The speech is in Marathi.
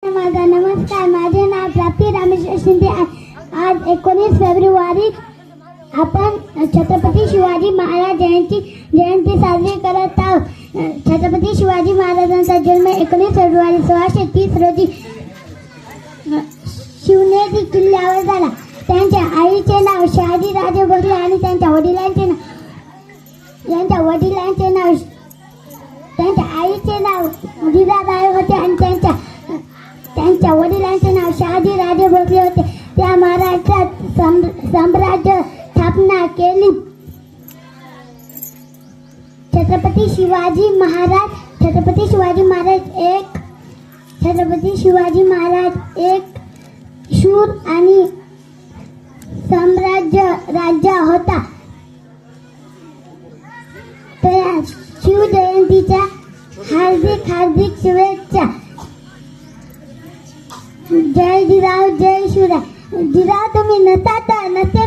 माझा नमस्कार. माझे नाव प्राप्ती रामेश्वर शिंदे आहे. आज 19 फेब्रुवारी आपण छत्रपती शिवाजी महाराज जयंती साजरी करत आहोत. छत्रपती शिवाजी महाराजांचा जन्म 19 फेब्रुवारी 1630 रोजी शिवनेरी किल्ल्यावर झाला. त्यांच्या आईचे नाव शहाजी राजे भोसले आणि त्यांच्या आईचे नाव जिजाबाई होते आणि त्यांच्या वडिलांचे नाव शहाजी राजे भोसले होते. त्या महाराष्ट्रात साम्राज्य स्थापना केली. छत्रपती शिवाजी महाराज एक शूर आणि राज्य होता. तर शिवजयंतीच्या हार्दिक शुभेच्छा. जय जिजाऊ, जय शिवराय. जिजाऊ तुम्ही नसता तर नसे